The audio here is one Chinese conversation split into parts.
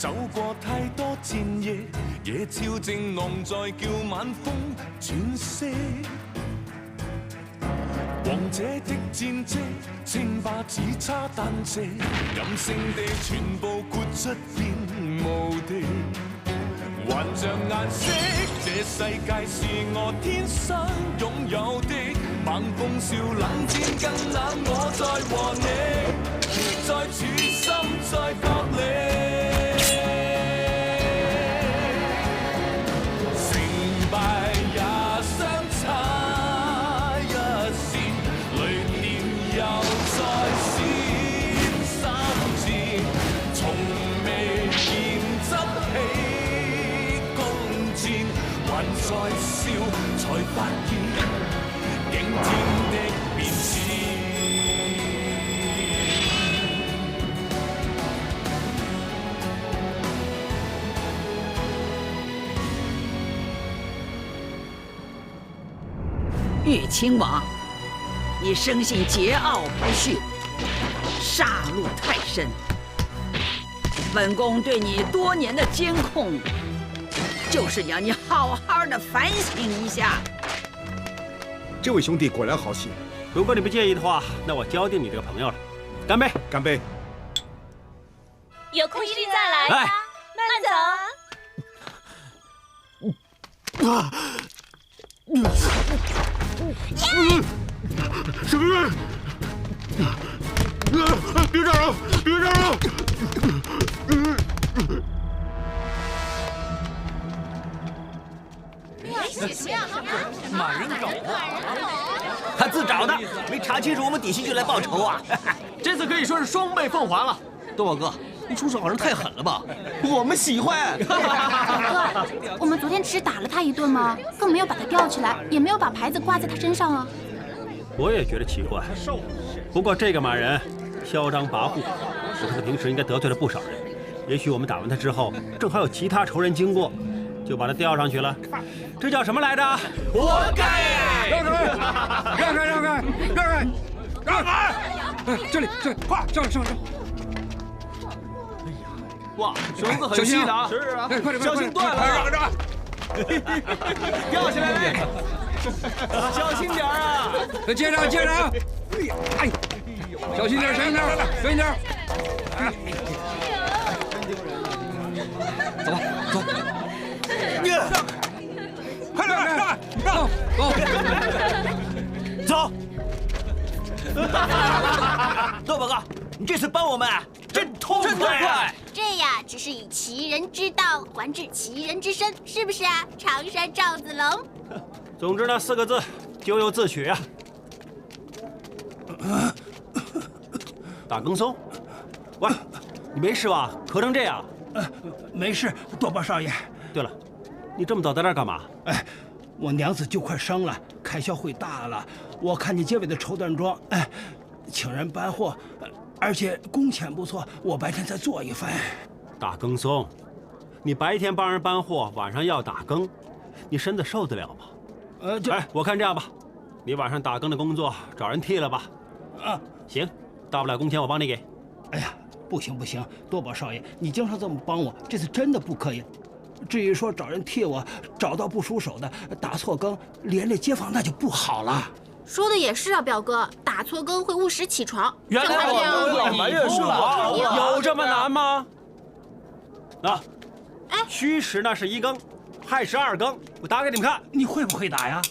走過太多戰役，野超正昂在叫晚風轉色。王者的戰績，稱霸只差單隻，任性地全部豁出變無敵。還像顏色，這世界是我天生擁有的。猛風笑冷戰更冷，我在和你，在處心在角力。成敗也相差一線，雷電又再閃三箭，從未見執起弓箭，還在笑才發現驚天的變遷。玉亲王，你生性桀骜不驯，杀戮太深。本宫对你多年的监控，就是要你好好的反省一下。这位兄弟果然好心。如果你不介意的话，那我交定你这个朋友了。干杯！干杯！有空一定再来呀。慢走。什么人？别打了！别打了！马人狗啊！他自找的，没查清楚我们底细就来报仇啊！这次可以说是双倍奉还了。东宝哥，你出手好像太狠了吧？我们喜欢。哥，我们昨天只是打了他一顿吗？更没有把他吊起来，也没有把牌子挂在他身上啊。我也觉得奇怪。不过这个马人嚣张跋扈，我看他平时应该得罪了不少人。也许我们打完他之后，正好有其他仇人经过，就把他吊上去了。这叫什么来着？活该！让开！让开！让开！让开！让开！这里，快上！哇，绳子很细的啊！是啊，快点！小心断了！让！吊起来！小心点啊！接着！哎，小心点！小心点！走吧，走！快点！走！豆宝哥，你这次帮我们真痛快！这呀，只是以其人之道还治其人之身，是不是啊？常山赵子龙。总之呢，4个字，咎由自取啊。大更松，喂，你没事吧？咳成这样。没事，多宝少爷。对了，你这么早在这儿干嘛？哎，我娘子就快生了，开销会大了。我看见街尾的绸缎庄，请人搬货，而且工钱不错，我白天再做一番。大更松，你白天帮人搬货，晚上要打更，你身子受得了吗？我看这样吧，你晚上打更的工作找人替了吧。啊，行，大不了工钱我帮你给。哎呀，不行，多宝少爷，你经常这么帮我，这次真的不可以。至于说找人替我，找到不出手的，打错更，连累街坊那就不好了。说的也是啊，表哥，打错更会误时起床。原来我埋怨是我，有这么难吗？啊，虚实呢是1更，亥时2更，我打给你们看。你会不会打呀？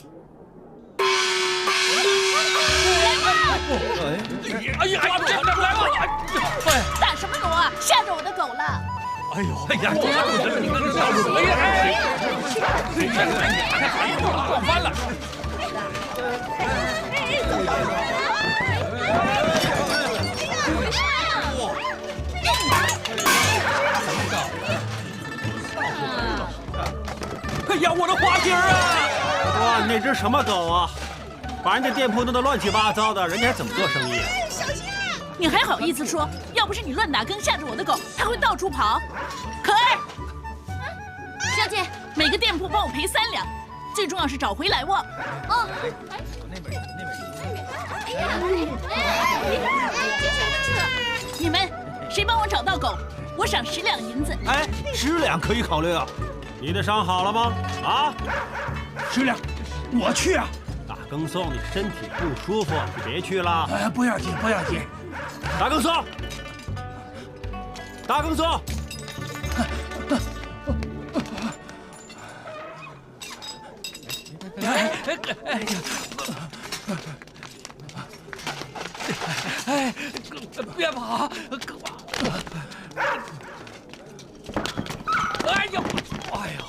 哎呀，这来吧！打什么锣啊？吓着我的狗了！哎呀，你们这是什么呀？撞翻了！哎呀，我的花瓶啊！哇，那只什么狗啊？把人家店铺弄得乱七八糟的，人家还怎么做生意啊？小心啊！你还好意思说？要不是你乱打更吓着我的狗，它会到处跑。可儿，小姐，每个店铺帮我赔3两，最重要是找回来货。哦。你们谁帮我找到狗？我赏10两银子。哎，10两可以考虑啊。你的伤好了吗？啊10两，我去啊！大耕松，你身体不舒服，你别去了。哎，不要紧，不要紧。大耕松，大耕松。哎，别跑！哎呀，哎呀！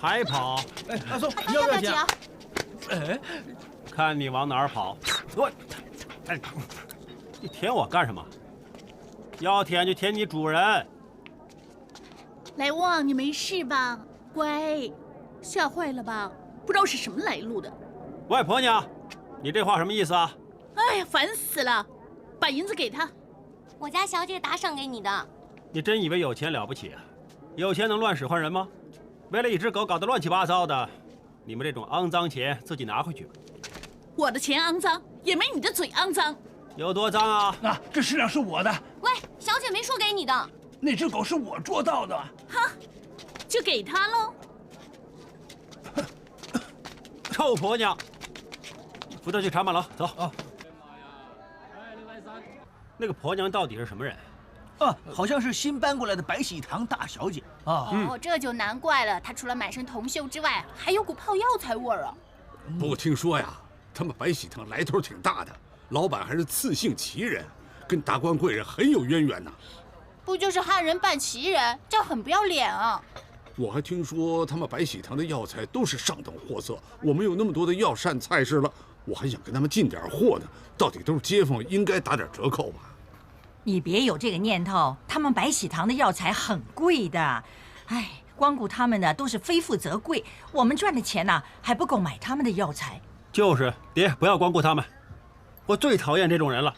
还跑？哎，阿松，要不要紧啊？哎，看你往哪儿跑！我，哎，你舔我干什么？要舔就舔你主人。来旺，你没事吧？乖，吓坏了吧？不知道是什么来路的。外婆娘，你这话什么意思啊？哎呀，烦死了！把银子给他。我家小姐打赏给你的。你真以为有钱了不起啊？有钱能乱使唤人吗？为了一只狗搞得乱七八糟的，你们这种肮脏钱自己拿回去吧。我的钱肮脏，也没你的嘴肮脏。有多脏啊？啊，这10两是我的。喂，小姐没说给你的。那只狗是我捉到的。哈，就给他喽。臭婆娘，扶她去茶满楼，走。啊。那个婆娘到底是什么人？啊，好像是新搬过来的白喜堂大小姐啊。哦，这就难怪了。她除了满身铜锈之外，还有股泡药材味儿啊。不过听说呀，他们白喜堂来头挺大的，老板还是刺姓旗人，跟达官贵人很有渊源呐。不就是汉人扮旗人，这样很不要脸啊！我还听说他们白喜堂的药材都是上等货色，我们有那么多的药膳菜式了，我还想跟他们进点货呢。到底都是街坊，应该打点折扣吧？你别有这个念头，他们白喜堂的药材很贵的，哎，光顾他们的都是非富则贵，我们赚的钱呢还不够买他们的药材。就是爹，不要光顾他们，我最讨厌这种人了，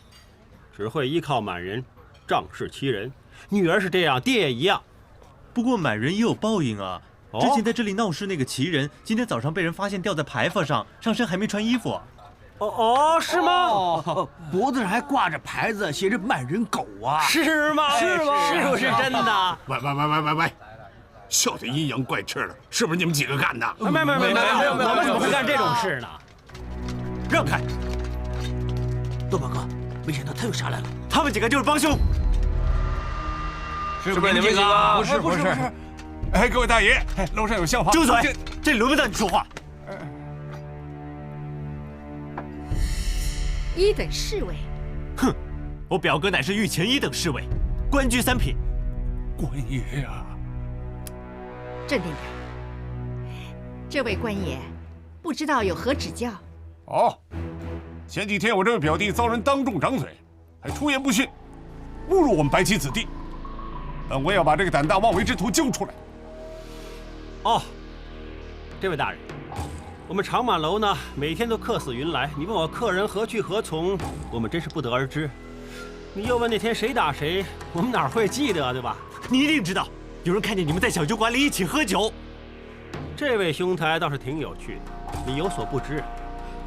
只会依靠满人，仗势欺人。女儿是这样，爹也一样。不过满人也有报应啊！之前在这里闹事那个旗人，今天早上被人发现吊在牌坊上，上身还没穿衣服。哦，是吗？哦，脖子上还挂着牌子，写着满人狗啊！是吗？是吗？是不是真的？喂，笑得阴阳怪气的，是不是你们几个干的？没有，我们怎么会干这种事呢？让开！多宝哥，没想到他又杀来了。他们几个就是帮凶。是不是你们几个？不是。哎，各位大爷，楼上有巷坊。住嘴！这里轮不到你说话。1等侍卫。哼，我表哥乃是御前1等侍卫，官居3品。官爷呀！镇定点。这位官爷，不知道有何指教？哦，前几天我这位表弟遭人当众掌嘴，还出言不逊，侮辱我们白旗子弟。本我要把这个胆大妄为之徒揪出来。哦，这位大人，我们长满楼呢，每天都客似云来。你问我客人何去何从，我们真是不得而知。你又问那天谁打谁，我们哪会记得，对吧？你一定知道，有人看见你们在小酒馆里一起喝酒。这位兄台倒是挺有趣的，你有所不知，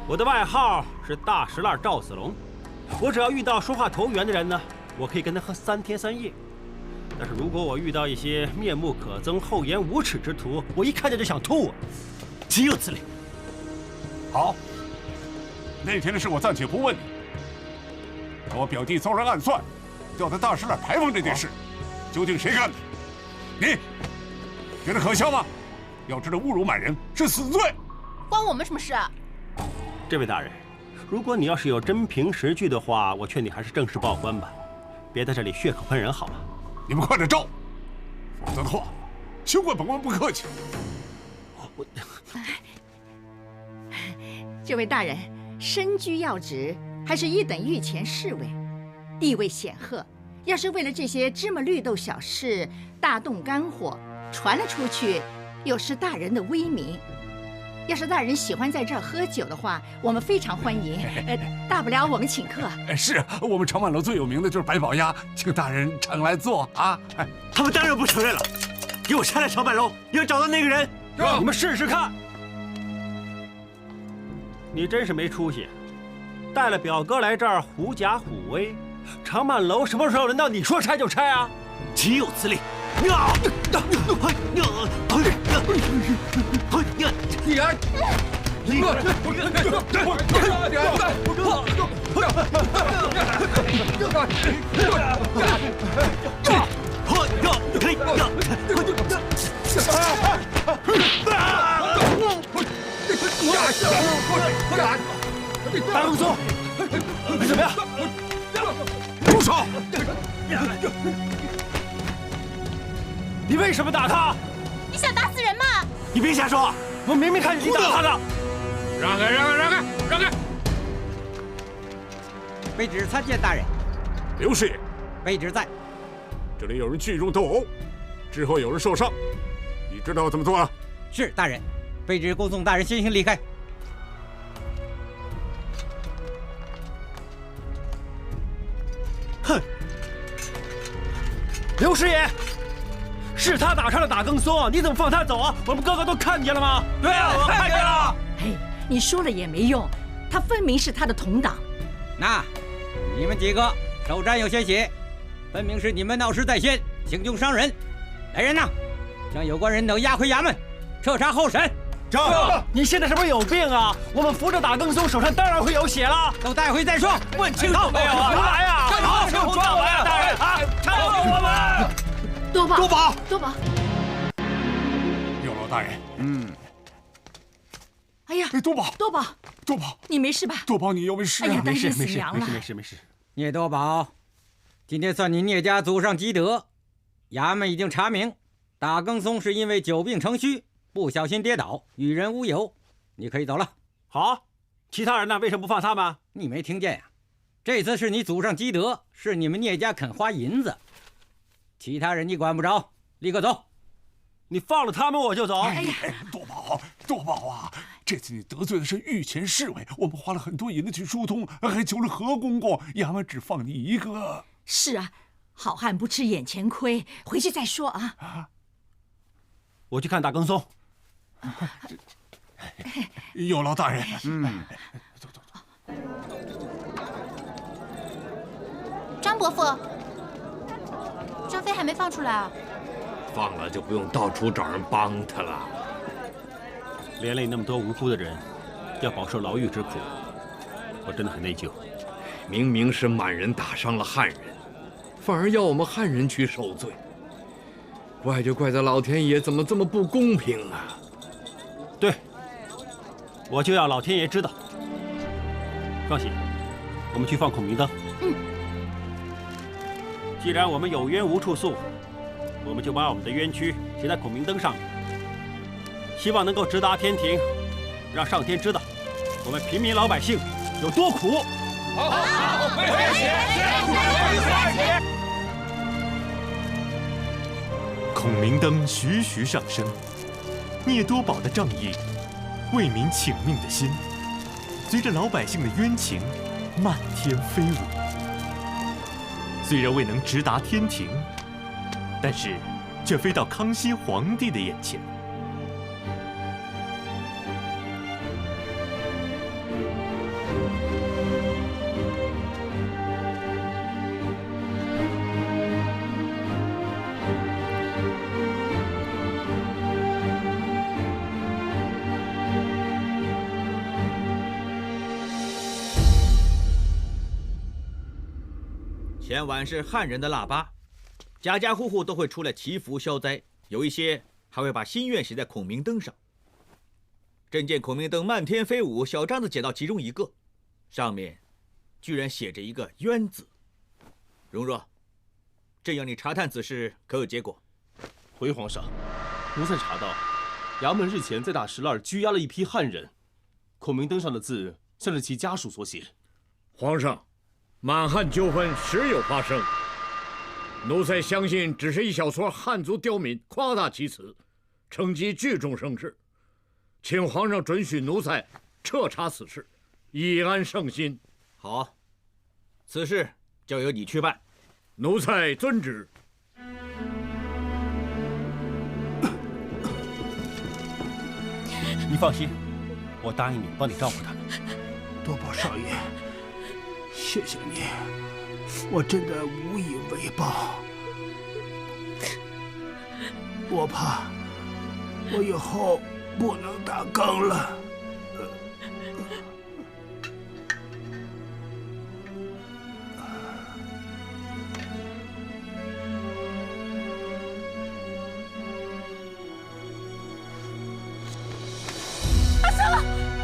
我的外号是大石烂赵子龙。我只要遇到说话投缘的人呢，我可以跟他喝3天3夜。但是如果我遇到一些面目可憎、厚颜无耻之徒，我一看见就想吐啊！岂有此理！好，那天的事我暂且不问你。我表弟遭人暗算，吊在大石烂牌坊这件事，究竟谁干的？你觉得可笑吗？要知道侮辱满人是死罪。关我们什么事啊？这位大人，如果你要是有真凭实据的话，我劝你还是正式报官吧，别在这里血口喷人，好吗？你们快点招，否则的话，休怪本官不客气。这位大人身居要职，还是1等御前侍卫，地位显赫。要是为了这些芝麻绿豆小事大动肝火，传了出去，有失大人的威名。要是大人喜欢在这儿喝酒的话，我们非常欢迎。大不了我们请客。是我们长满楼最有名的就是白宝鸭，请大人常来坐啊！他们当然不承认了，给我杀了长满楼，要找到那个人。你们试试看。你真是没出息，带了表哥来这儿狐假虎威。长满楼什么时候轮到你说拆就拆啊？岂有此理！大公松，你怎么样？住手！你为什么打他？你想打死人吗？你别瞎说！我明明看见你打他的。让开！让开！卑职参见大人。刘师爷，卑职在。这里有人聚众斗殴，之后有人受伤，你知道怎么做啊？是大人。卑职恭送大人先行离开。哼！刘师爷，是他打伤了打更松，你怎么放他走啊？我们个个都看见了吗？对啊，我看见了。嘿，你说了也没用，他分明是他的同党。那，你们几个手沾有鲜血，分明是你们闹事在先，行凶伤人。来人呐，将有关人等押回衙门，彻查后审。这，你现在是不是有病啊？我们扶着打更松，手上当然会有血了。都带回再说。问清楚没有啊？来呀！好，抓我呀，大人啊！拆了我们！多宝，有劳大人。哎呀，多宝，你没事吧？多宝，你又没事啊？哎呀，担心死娘了。没事。聂多宝，今天算你聂家祖上积德。衙门已经查明，打更松是因为久病成虚，不小心跌倒，与人无有。你可以走了。好，其他人呢？为什么不放他们？你没听见呀？这次是你祖上积德，是你们聂家肯花银子。其他人你管不着，立刻走。你放了他们我就走。哎呀，多宝啊！这次你得罪的是御前侍卫，我们花了很多银子去疏通，还求了何公公，衙门只放你一个。是啊，好汉不吃眼前亏，回去再说啊。我去看打更松。有劳大人。走。张伯父，张飞还没放出来啊？放了就不用到处找人帮他了。连累那么多无辜的人，要饱受牢狱之苦，我真的很内疚。明明是满人打伤了汉人，反而要我们汉人去受罪，怪就怪在老天爷怎么这么不公平啊！对，我就要老天爷知道。放心，我们去放孔明灯。既然我们有冤无处诉，我们就把我们的冤屈写在孔明灯上面，希望能够直达天庭，让上天知道我们平民老百姓有多苦。好，孔明灯徐徐上升，聂多宝的仗义、为民请命的心，随着老百姓的冤情漫天飞舞。虽然未能直达天庭，但是却飞到康熙皇帝的眼前。前晚是汉人的腊八，家家户户都会出来祈福消灾，有一些还会把心愿写在孔明灯上。朕见孔明灯漫天飞舞，小张子捡到其中一个，上面居然写着一个冤字。荣若，朕要你查探此事，可有结果？回皇上，奴才查到，衙门日前在大石栏拘押了一批汉人，孔明灯上的字像是其家属所写。皇上，满汉纠纷时有发生，奴才相信只是一小撮汉族刁民夸大其词，乘机聚众生事，请皇上准许奴才彻查此事，以安圣心。好，此事交由你去办。奴才遵旨。你放心，我答应你，帮你照顾他们。多宝少爷，谢谢你，我真的无以为报。我怕我以后不能打更了。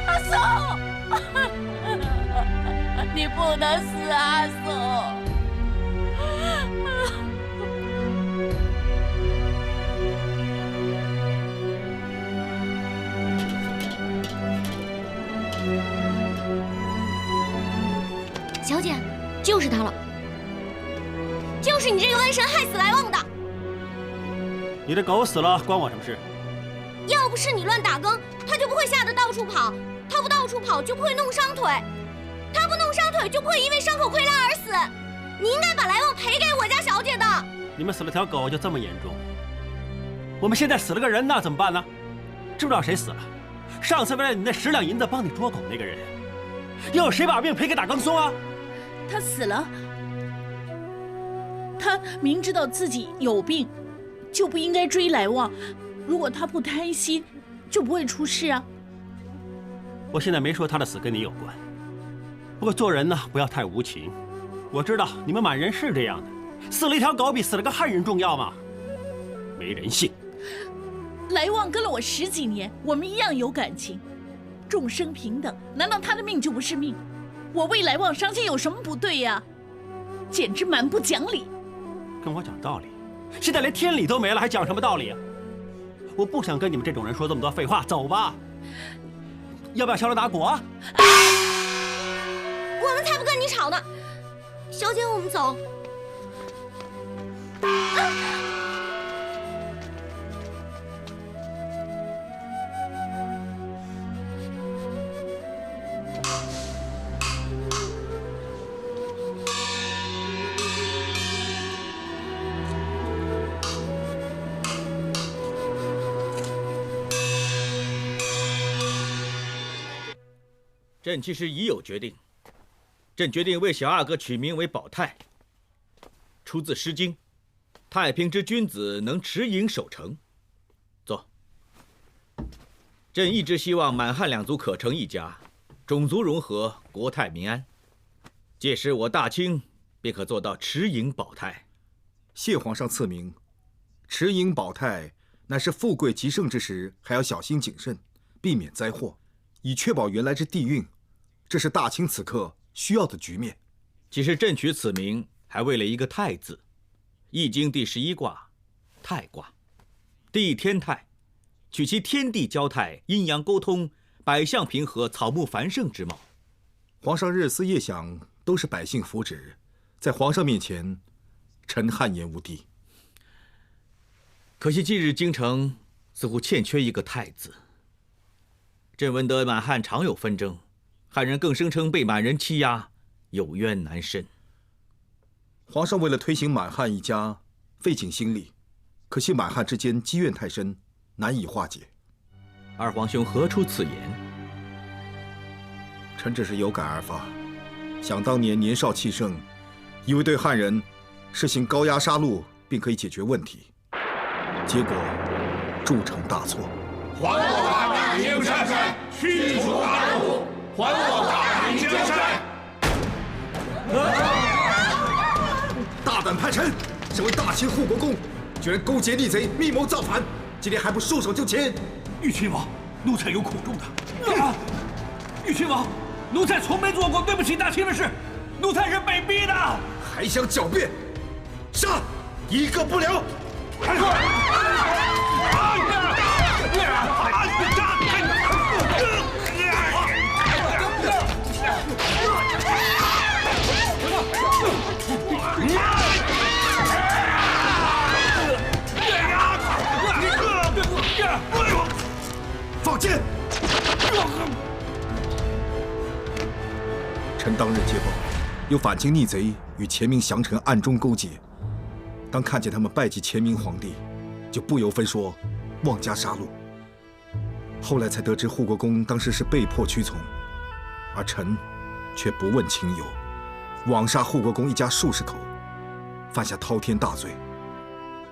阿松，你不能死，阿松。小姐，就是他了，就是你这个瘟神害死来旺的。你的狗死了，关我什么事？要不是你乱打更，他就不会吓得到处跑。他不到处跑，就不会弄伤腿。他不弄伤腿，就不会因为伤口溃烂而死。你应该把来旺赔给我家小姐的。你们死了条狗就这么严重？我们现在死了个人，那怎么办呢？知不知道谁死了？上次为了你那10两银子帮你捉狗那个人，要有谁把命赔给打更松啊？他死了，他明知道自己有病，就不应该追来旺。如果他不贪心，就不会出事啊。我现在没说他的死跟你有关，不过做人呢，不要太无情。我知道你们满人是这样的，死了一条狗比死了个汉人重要吗？没人性。来旺跟了我10几年，我们一样有感情，众生平等，难道他的命就不是命？我为来旺伤心有什么不对呀？简直蛮不讲理。跟我讲道理？现在连天理都没了，还讲什么道理啊？我不想跟你们这种人说这么多废话，走吧。要不要敲锣打鼓啊？我们才不跟你吵呢，小姐，我们走。朕其实已有决定，朕决定为小阿哥取名为保泰，出自《诗经》：“太平之君子，能持盈守成。”坐。朕一直希望满汉两族可成一家，种族融合，国泰民安。届时我大清便可做到持盈保泰。谢皇上赐名，持盈保泰乃是富贵极盛之时，还要小心谨慎，避免灾祸，以确保原来之地运。这是大清此刻需要的局面。其实朕取此名，还为了一个泰字。《易经》第11卦，泰卦，地天泰，取其天地交泰，阴阳沟通，百象平和，草木繁盛之貌。皇上日思夜想，都是百姓福祉，在皇上面前，臣汗颜无地。可惜今日京城似乎欠缺一个泰字。朕闻得满汉常有纷争，汉人更声称被满人欺压，有冤难伸。皇上为了推行满汉一家，费尽心力，可惜满汉之间积怨太深，难以化解。二皇兄何出此言？臣只是有感而发，想当年年少气盛，以为对汉人实行高压杀戮便可以解决问题，结果铸成大错。还我大明江山，驱除鞑虏！还我大明江山！大胆叛臣！身为大清护国公，居然勾结逆贼，密谋造反，今天还不束手就擒！玉亲王，奴才有苦衷的。玉亲王，奴才从没做过对不起大清的事，奴才是被逼的。还想狡辩？杀！一个不留！放箭！臣当日接报，有反清逆贼与前明降臣暗中勾结。当看见他们拜祭前明皇帝，就不由分说，妄加杀戮。后来才得知护国公当时是被迫屈从，而臣却不问情由，枉杀护国公一家数十口，犯下滔天大罪，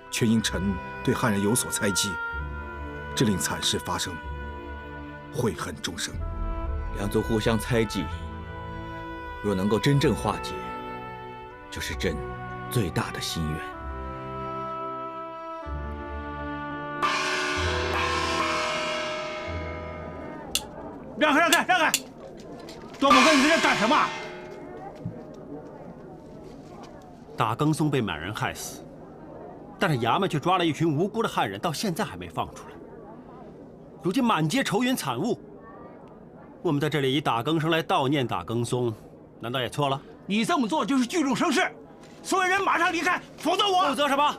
却因臣对汉人有所猜忌，致令惨事发生，悔恨终生。两族互相猜忌，若能够真正化解，就是朕最大的心愿。让开，让开，让开！多宝哥，你在这干什么？大更松被满人害死，但是衙门却抓了一群无辜的汉人，到现在还没放出来。如今满街愁云惨雾，我们在这里以大更生来悼念大更松，难道也错了？你这么做就是聚众生事，所有人马上离开，否则我……否则什么？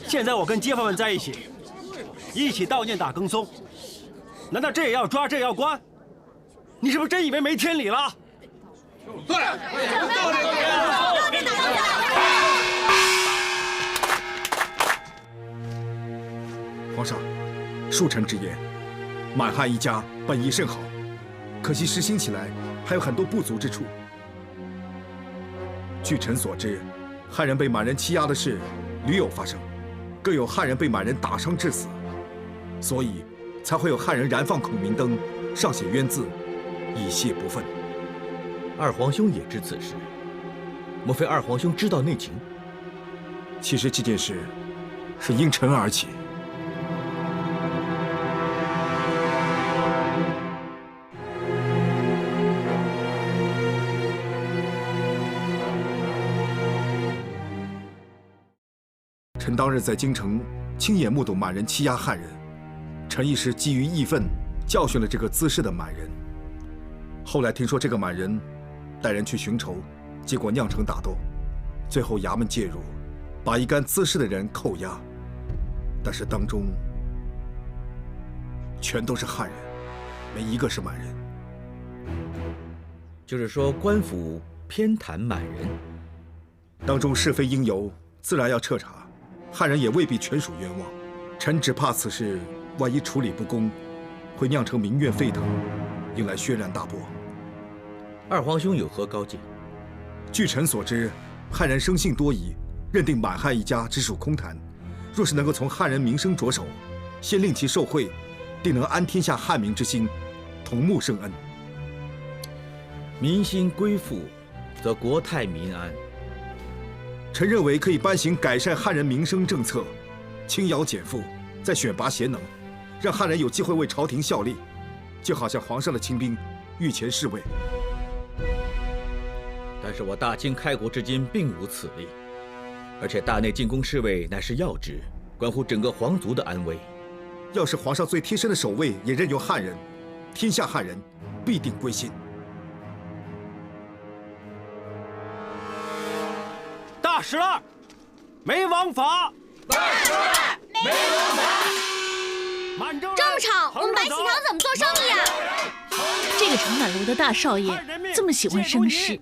现在我跟街坊们在一起，一起悼念大更松，难道这也要抓，这也要关？你是不是真以为没天理了？对，皇上，恕臣直言，满汉一家本意甚好，可惜实行起来还有很多不足之处。据臣所知，汉人被满人欺压的事屡有发生，更有汉人被满人打伤致死，所以才会有汉人燃放孔明灯，上写冤字，以泄不忿。二皇兄也知此事，莫非二皇兄知道内情？其实这件事是因臣而起。臣当日在京城亲眼目睹满人欺压汉人，臣一时基于义愤，教训了这个滋事的满人。后来听说这个满人带人去寻仇，结果酿成打斗，最后衙门介入，把一干滋事的人扣押，但是当中全都是汉人，没一个是满人。就是说官府偏袒满人，当中是非因由，自然要彻查。汉人也未必全属冤枉，臣只怕此事万一处理不公，会酿成民怨沸腾，引来轩然大波。二皇兄有何高见？据臣所知，汉人生性多疑，认定满汉一家只属空谈。若是能够从汉人名声着手，先令其受贿，定能安天下汉民之心，同沐圣恩。民心归附，则国泰民安。臣认为可以颁行改善汉人民生政策，轻徭减负，再选拔贤能，让汉人有机会为朝廷效力，就好像皇上的亲兵御前侍卫。但是我大清开国至今并无此例，而且大内进宫侍卫乃是要职，关乎整个皇族的安危。要是皇上最贴身的守卫也任由汉人，天下汉人必定归心。大石栏，没王法。大石栏，没王法。满洲人，这么吵，我们白喜堂怎么做生意啊？这个长满楼的大少爷这么喜欢生事。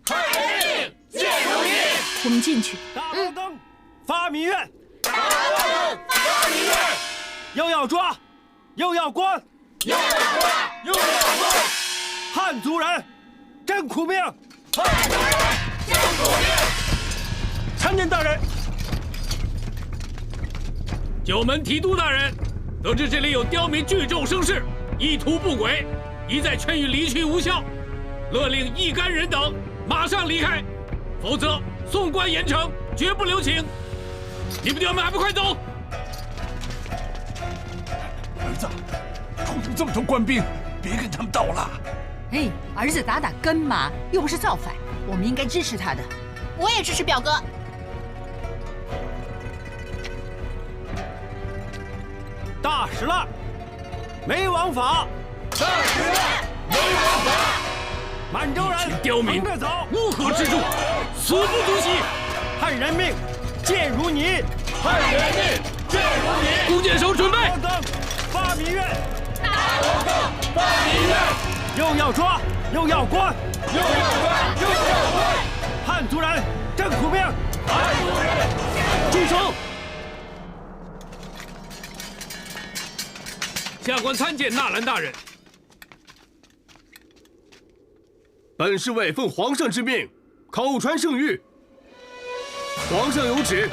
汉人命，见如民。我们进去。发民怨。发民怨。又要抓，又要关，又要抓，又要关。汉族人，真苦命。汉族人，真苦命。参见大人。九门提督大人，得知这里有刁民聚众生事，意图不轨，一再劝谕离去无效，勒令一干人等马上离开，否则送官严惩，绝不留情。你们刁民还不快走！儿子，后头这么多官兵，别跟他们斗了。哎，儿子打根嘛，又不是造反，我们应该支持他的。我也支持表哥。大石栏，没王法。大石栏，没王法。满洲人，刁民，乌合之众，死不足惜。汉人命，贱如泥。汉人命，贱如泥。弓箭手准备。发民怨。大王灯，发民怨。又要抓，又要关，又要关，又要关。汉族人，真苦命。汉族人，住手！下官参见纳兰大人。本侍卫奉皇上之命，口传圣谕。皇上有旨，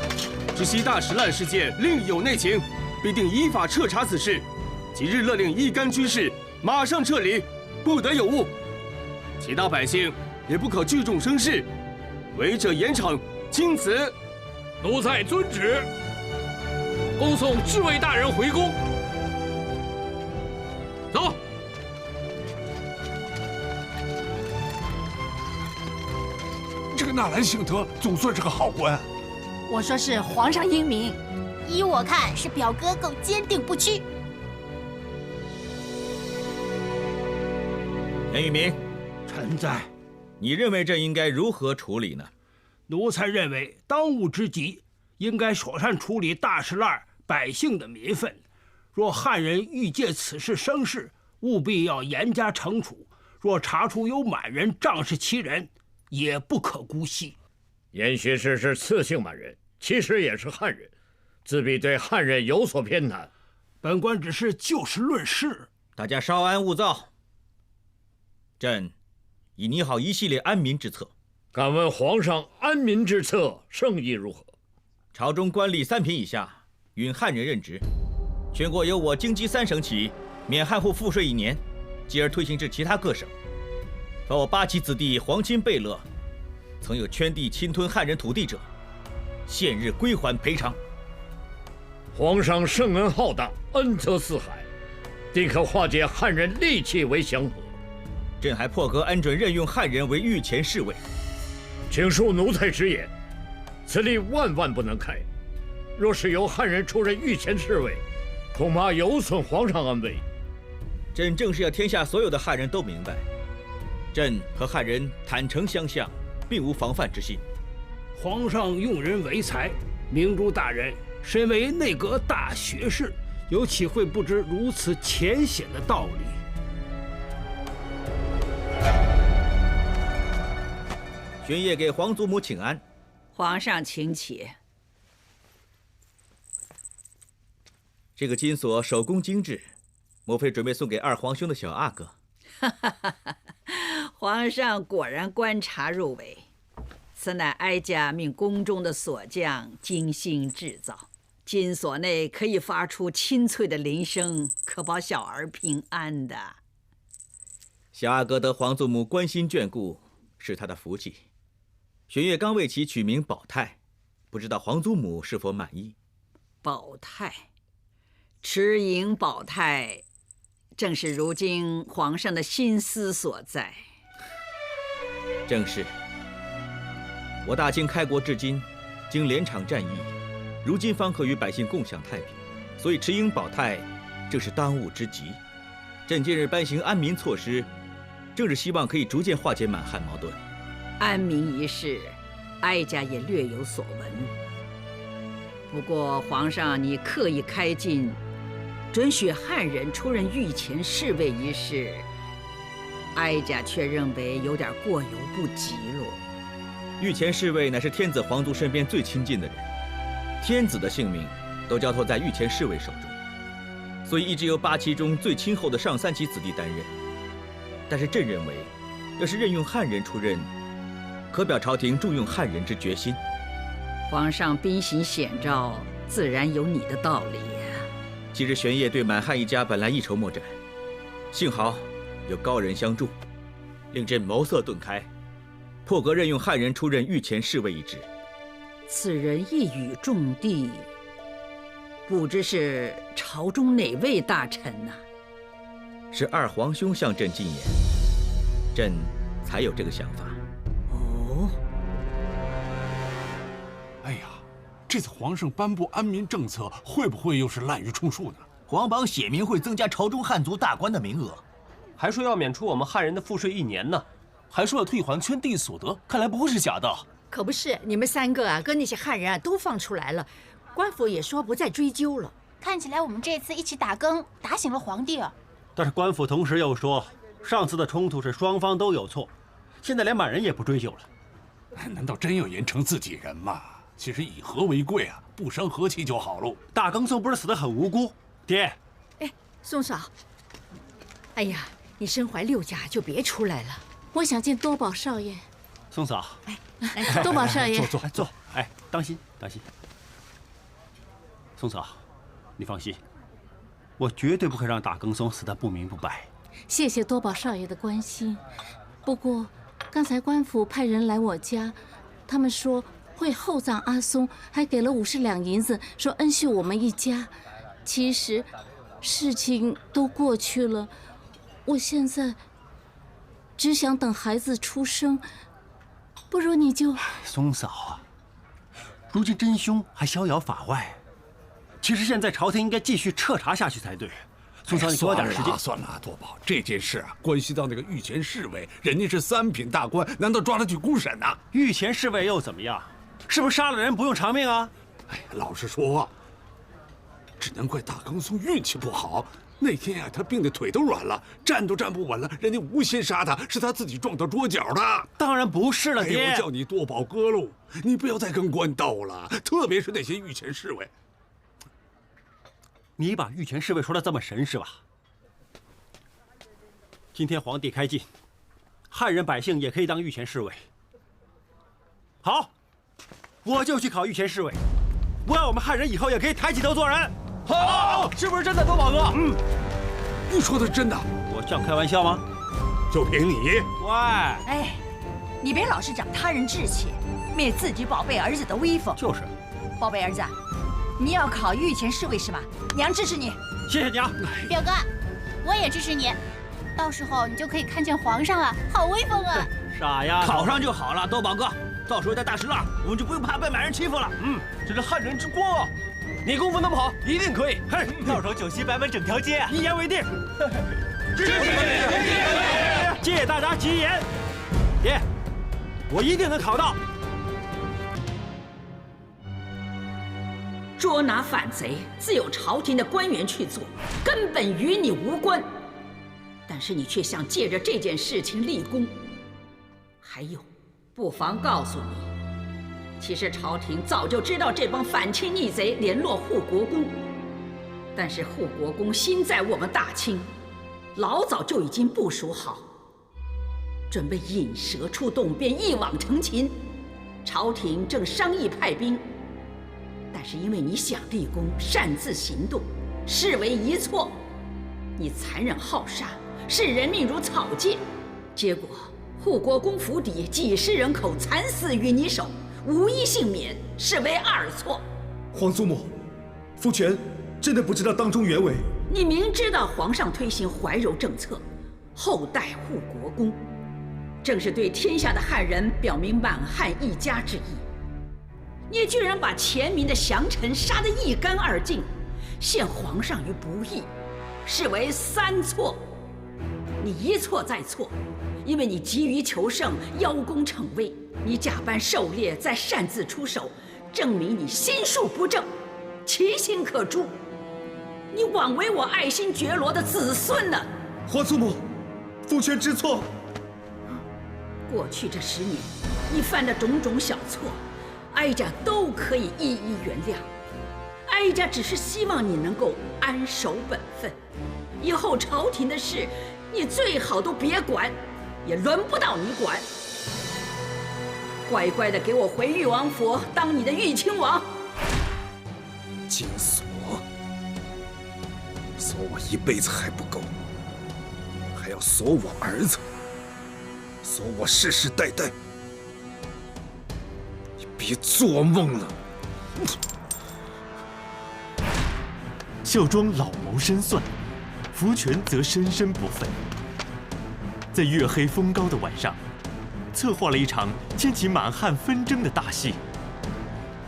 知悉大石烂事件另有内情，必定依法彻查此事。即日勒令一干军士马上撤离，不得有误。其他百姓也不可聚众生事，违者严惩，钦此。奴才遵旨。恭送侍卫大人回宫。走。这个纳兰性德总算是个好官。我说是皇上英明，依我看是表哥更坚定不屈。严玉明，臣在。你认为这应该如何处理呢？奴才认为，当务之急应该妥善处理大石烂百姓的民愤。若汉人欲借此事生事，务必要严加惩处。若查出有满人仗势欺人，也不可姑息。严学士是刺姓满人，其实也是汉人，自必对汉人有所偏袒。本官只是就事论事。大家稍安勿躁。朕已拟好一系列安民之策。敢问皇上，安民之策圣意如何？朝中官吏3品以下允汉人任职，全国由我京畿3省起免汉户赋税1年，继而推行至其他各省。凡我8旗子弟皇亲贝勒，曾有圈地侵吞汉人土地者，现日归还赔偿。皇上圣恩浩大，恩泽四海，定可化解汉人戾气为祥和。朕还破格恩准任用汉人为御前侍卫。请恕奴才直言，此例万万不能开。若是由汉人出任御前侍卫，恐怕有损皇上安危。朕正是要天下所有的汉人都明白，朕和汉人坦诚相向，并无防范之心。皇上用人为才，明珠大人身为内阁大学士，又岂会不知如此浅显的道理？玄烨给皇祖母请安。皇上请起。这个金锁手工精致，莫非准备送给二皇兄的小阿哥？皇上果然观察入微，此乃哀家命宫中的锁匠精心制造，金锁内可以发出清脆的铃声，可保小儿平安的。小阿哥得皇祖母关心眷顾，是他的福气。玄烨刚为其取名宝泰，不知道皇祖母是否满意？宝泰，持营宝泰，正是如今皇上的心思所在。正是。我大清开国至今，经连场战役，如今方可与百姓共享太平，所以持营保泰正是当务之急。朕近日颁行安民措施，正是希望可以逐渐化解满汉矛盾。安民一事，哀家也略有所闻。不过皇上你刻意开禁，准许汉人出任御前侍卫一事，哀家却认为有点过犹不及了。御前侍卫乃是天子皇族身边最亲近的人，天子的性命都交托在御前侍卫手中，所以一直由8旗中最亲厚的上3旗子弟担任。但是朕认为，要是任用汉人出任，可表朝廷重用汉人之决心。皇上兵行险招，自然有你的道理。其实玄烨对满汉一家本来一筹莫展，幸好有高人相助，令朕茅塞顿开，破格任用汉人出任御前侍卫一职。此人一语中的，不知是朝中哪位大臣呐？是二皇兄向朕进言，朕才有这个想法。哦。哎呀，这次皇上颁布安民政策，会不会又是滥竽充数呢？皇榜写明会增加朝中汉族大官的名额，还说要免除我们汉人的赋税1年呢，还说要退还圈地所得，看来不会是假的。可不是，你们3个啊，跟那些汉人啊都放出来了，官府也说不再追究了。看起来我们这次一起打更，打醒了皇帝啊。但是官府同时又说，上次的冲突是双方都有错，现在连满人也不追究了。难道真要严惩自己人吗？其实以和为贵啊，不伤和气就好喽。大耕松不是死得很无辜？爹，宋嫂，哎呀，你身怀6甲就别出来了。我想见多宝少爷。宋嫂，来，多宝少爷，坐。哎，当心。宋嫂，你放心，我绝对不会让大更松死得不明不白。谢谢多宝少爷的关心。不过，刚才官府派人来我家，他们说会厚葬阿松，还给了50两银子，说恩恤我们一家。其实，事情都过去了，我现在只想等孩子出生。不如你就……松嫂啊，如今真凶还逍遥法外，其实现在朝廷应该继续彻查下去才对。宋嫂，你给我点时间。算了，多宝，这件事啊，关系到那个御前侍卫，人家是3品大官，难道抓他去公审呢？御前侍卫又怎么样？是不是杀了人不用偿命啊？哎呀，老实说，只能怪大更松运气不好。那天呀，他病得腿都软了，站都站不稳了，人家无心杀他，是他自己撞到桌角的。当然不是了，爹。我叫你多宝哥喽，你不要再跟官斗了，特别是那些御前侍卫。你把御前侍卫说的这么神是吧？今天皇帝开禁，汉人百姓也可以当御前侍卫。好，我就去考御前侍卫，我要我们汉人以后也可以抬起头做人。好，是不是真的，多宝哥？你说的是真的？我像开玩笑吗？就凭你？喂，哎，你别老是长他人志气，灭自己宝贝儿子的威风。就是，宝贝儿子，你要考御前侍卫是吧？娘支持你。谢谢娘。表哥，我也支持你，到时候你就可以看见皇上了，好威风啊！傻丫头，考上就好了，多宝哥，到时候在大石栏，我们就不用怕被满人欺负了。这是汉人之光啊！你功夫那么好，一定可以。嘿，到时候酒席摆满整条街啊！一言为定。支持！借大家吉言，爹，我一定能考到。捉拿反贼，自有朝廷的官员去做，根本与你无关。但是你却想借着这件事情立功。还有，不妨告诉你，其实朝廷早就知道这帮反清逆贼联络护国公，但是护国公心在我们大清，老早就已经部署好，准备引蛇出洞便一网成擒。朝廷正商议派兵。但是因为你想立功，擅自行动，视为一错，你残忍好杀，视人命如草芥，结果护国公府邸几十人口惨死于你手，无一幸免，视为2错。皇祖母，夫权真的不知道当中原委。你明知道皇上推行怀柔政策，后代护国公，正是对天下的汉人表明满汉一家之意。你居然把前明的降臣杀得一干二净，陷皇上于不义，视为3错。你一错再错，因为你急于求胜，邀功逞威，你假扮狩猎，再擅自出手，证明你心术不正，其心可诛。你枉为我爱新觉罗的子孙呢！皇祖母，夫权知错。过去这10年，你犯的种种小错，哀家都可以一一原谅。哀家只是希望你能够安守本分，以后朝廷的事，你最好都别管，也轮不到你管。乖乖的给我回裕王府当你的裕亲王。金锁，锁我一辈子还不够，还要锁我儿子，锁我世世代代。你别做梦了！孝庄老谋深算，福全则深深不忿。在月黑风高的晚上，策划了一场牵起满汉纷争的大戏，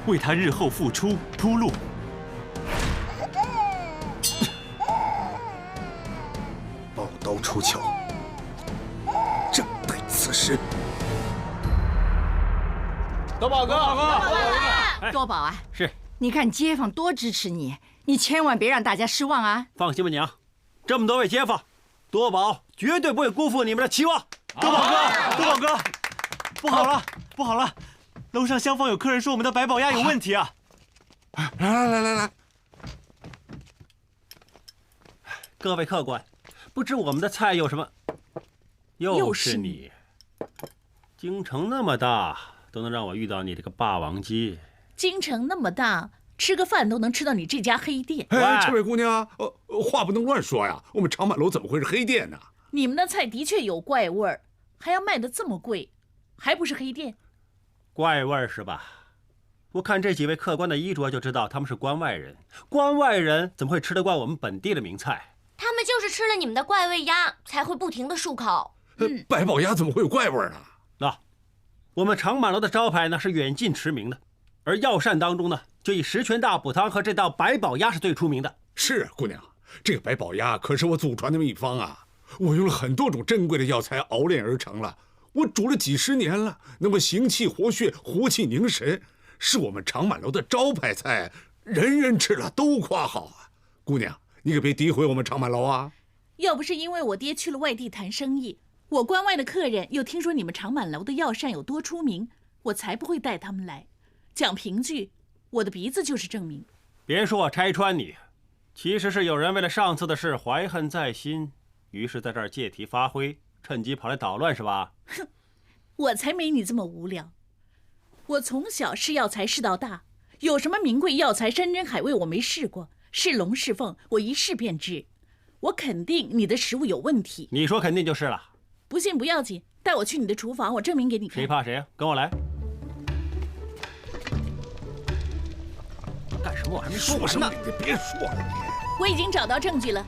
为他日后复出铺路。宝刀出鞘，正待此时。多宝哥，多宝啊，是，你看街坊多支持你，你千万别让大家失望啊！放心吧，娘，这么多位街坊，多宝绝对不会辜负你们的期望。多宝哥，多宝哥，不好了，不好了！楼上厢房有客人说我们的百宝鸭有问题啊！来，各位客官，不知我们的菜有什么？又是你！京城那么大，都能让我遇到你这个霸王鸡。京城那么大，吃个饭都能吃到你这家黑店。哎，这位姑娘，话不能乱说呀。我们长满楼怎么会是黑店呢？你们的菜的确有怪味儿，还要卖得这么贵，还不是黑店？怪味儿是吧？我看这几位客官的衣着就知道他们是关外人。关外人怎么会吃得惯我们本地的名菜？他们就是吃了你们的怪味鸭，才会不停地漱口。百宝鸭怎么会有怪味呢？我们长满楼的招牌呢是远近驰名的，而药膳当中呢，就以十全大补汤和这道百宝鸭是最出名的。是姑娘，这个百宝鸭可是我祖传的秘方啊！我用了很多种珍贵的药材熬炼而成了，我煮了几十年了，能够行气活血、活气凝神，是我们长满楼的招牌菜，人人吃了都夸好啊！姑娘，你可别诋毁我们长满楼啊！要不是因为我爹去了外地谈生意，我关外的客人又听说你们长满楼的药膳有多出名，我才不会带他们来。讲凭据，我的鼻子就是证明。别说我拆穿你，其实是有人为了上次的事怀恨在心，于是在这儿借题发挥，趁机跑来捣乱是吧？哼，我才没你这么无聊。我从小试药材试到大，有什么名贵药材、山珍海味我没试过，是龙是凤我一试便知。我肯定你的食物有问题。你说肯定就是了。不信不要紧，带我去你的厨房，我证明给你看。谁怕谁啊？跟我来。干什么？我还没说完呢。你别说了，我已经找到证据了，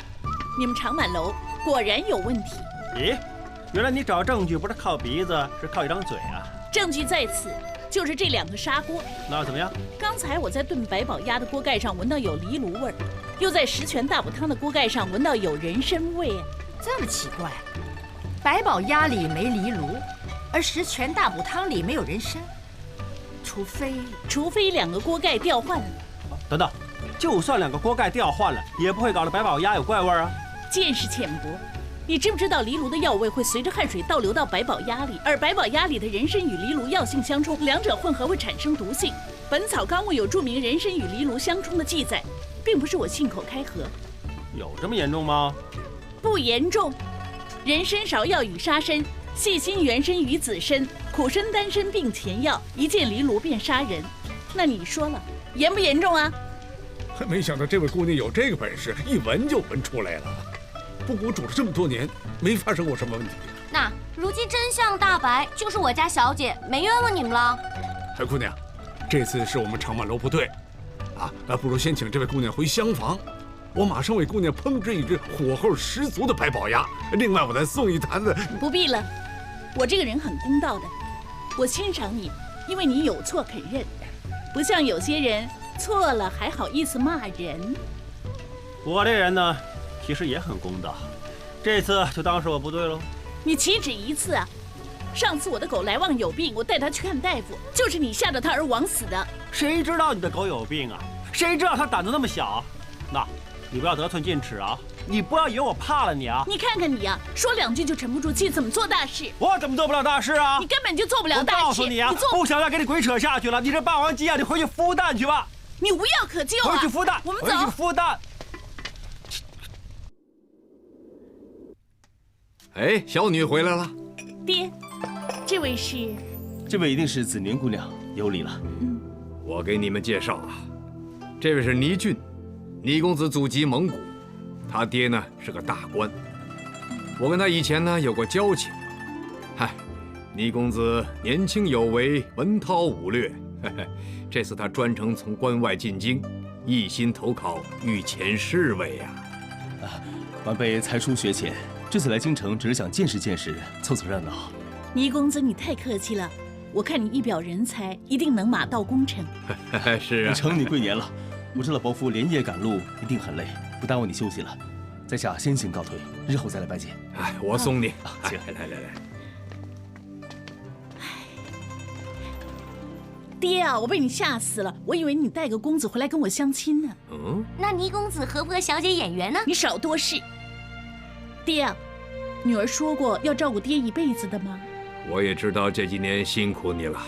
你们长满楼果然有问题。咦，原来你找证据不是靠鼻子，是靠一张嘴啊？证据在此，就是这2个砂锅。那怎么样？刚才我在炖百宝鸭的锅盖上闻到有藜芦味儿，又在十全大补汤的锅盖上闻到有人参味。这么奇怪，百宝鸭里没藜芦，而十全大补汤里没有人参，除非2个锅盖调换了。等等，就算2个锅盖调换了，也不会搞得百宝鸭有怪味啊！见识浅薄。你知不知道藜芦的药味会随着汗水倒流到百宝鸭里，而百宝鸭里的人参与藜芦药性相冲，两者混合会产生毒性。《本草纲目》有注明人参与藜芦相冲的记载，并不是我信口开河。有这么严重吗？不严重。人参芍药与沙参，细辛原参与紫参，苦参丹参并前药，一见藜芦便杀人。那你说了，严不严重啊？没想到这位姑娘有这个本事，一闻就闻出来了。不过我煮了这么多年，没发生过什么问题。那如今真相大白，就是我家小姐没冤枉你们了。姑娘，这次是我们长满楼不对，不如先请这位姑娘回厢房，我马上为姑娘烹制一只火候十足的百宝鸭，另外我再送一坛子。不必了，我这个人很公道的，我欣赏你，因为你有错肯认，不像有些人错了还好意思骂人。我这人呢，其实也很公道，这次就当是我不对喽。你岂止一次啊！上次我的狗来旺有病，我带它去看大夫，就是你吓得它而枉死的。谁知道你的狗有病啊？谁知道它胆子那么小？那，你不要得寸进尺啊！你不要以为我怕了你啊！你看看你啊，说2句就沉不住气，怎么做大事？我怎么做不了大事啊？你根本就做不了大事！我告诉你啊，不想再跟你鬼扯下去了。你这霸王鸡啊，你回去孵蛋去吧。你无药可救啊！回去孵蛋，我们走。回去孵蛋。哎，小女回来了。爹，这位是？这位一定是子宁姑娘，有礼了。我给你们介绍啊，这位是倪俊，倪公子祖籍蒙古，他爹呢是个大官。我跟他以前呢有过交情。嗨，倪公子年轻有为，文韬武略，这次他专程从关外进京，一心投考御前侍卫呀。晚辈才疏学浅，这次来京城只是想见识见识，凑凑热闹。倪公子，你太客气了，我看你一表人才，一定能马到功成。是啊，承你贵言了。我知道伯父连夜赶路，一定很累，不耽误你休息了。在下先行告退，日后再来拜见。哎，我送你。请来。爹啊，我被你吓死了，我以为你带个公子回来跟我相亲呢。那倪公子和不和小姐眼缘呢？你少多事。爹啊，女儿说过要照顾爹一辈子的吗？我也知道这几年辛苦你了。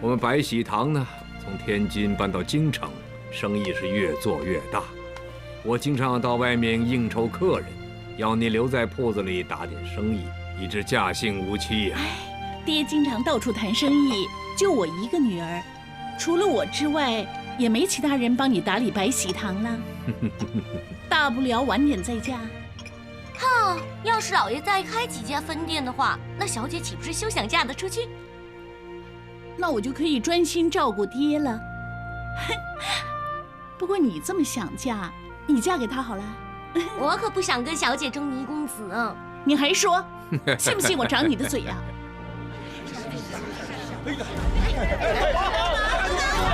我们白喜堂呢，从天津搬到京城，生意是越做越大。我经常到外面应酬客人，要你留在铺子里打点生意，以致驾幸无期呀。爹经常到处谈生意，就我一个女儿，除了我之外，也没其他人帮你打理白喜堂了。大不了晚点再嫁。哈，要是老爷再开几家分店的话，那小姐岂不是休想嫁得出去？那我就可以专心照顾爹了。不过你这么想嫁，你嫁给他好了。我可不想跟小姐争倪公子。你还说，信不信我长你的嘴呀？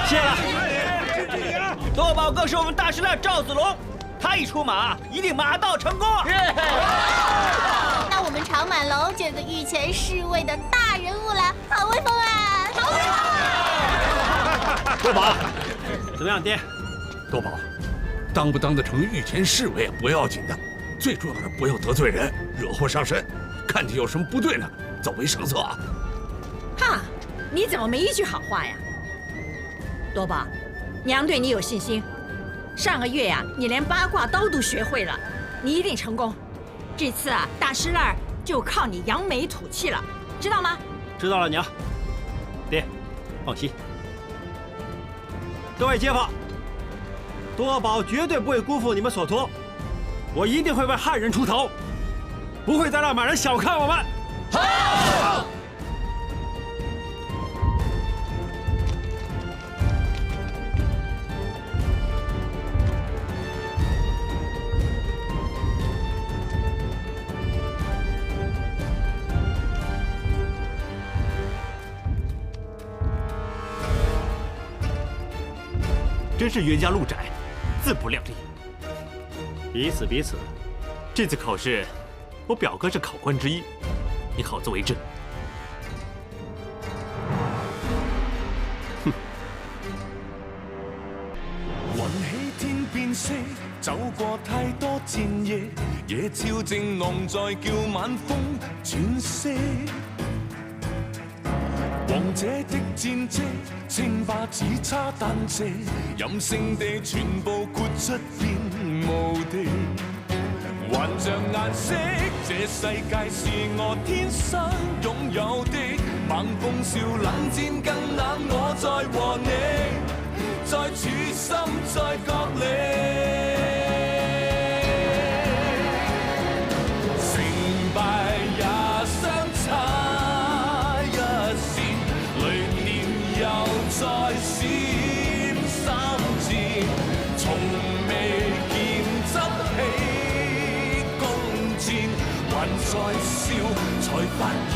谢了。多宝哥是我们大石烂赵子龙，他一出马，一定马到成功。那我们长满楼就有个御前侍卫的大人物了，好威风啊！好威风！多宝，怎么样，爹？多宝，当不当得成御前侍卫不要紧的，最重要的不要得罪人，惹祸上身。看见有什么不对呢，走为上策啊！哈，你怎么没一句好话呀？多宝，娘对你有信心。上个月呀，你连八卦刀都学会了，你一定成功。这次啊，大石烂就靠你扬眉吐气了，知道吗？知道了，娘。爹，放心。各位街坊，多宝绝对不会辜负你们所托，我一定会为汉人出头，不会再让满人小看我们。好。真是冤家路窄，自不量力。彼此彼此。这次考试，我表哥是考官之一，你好自为之。哼！云起天變色，走過太多戰役，夜照正濃在叫晚風轉色。王者的戰績，稱霸只差彈射，任性地全部豁出變無敵。還像顏色，這世界是我天生擁有的。猛風笑冷戰更冷，我在和你，在處心在角力。成敗也相差一線，雷電又再閃三箭，從未見執起。還在笑，才發現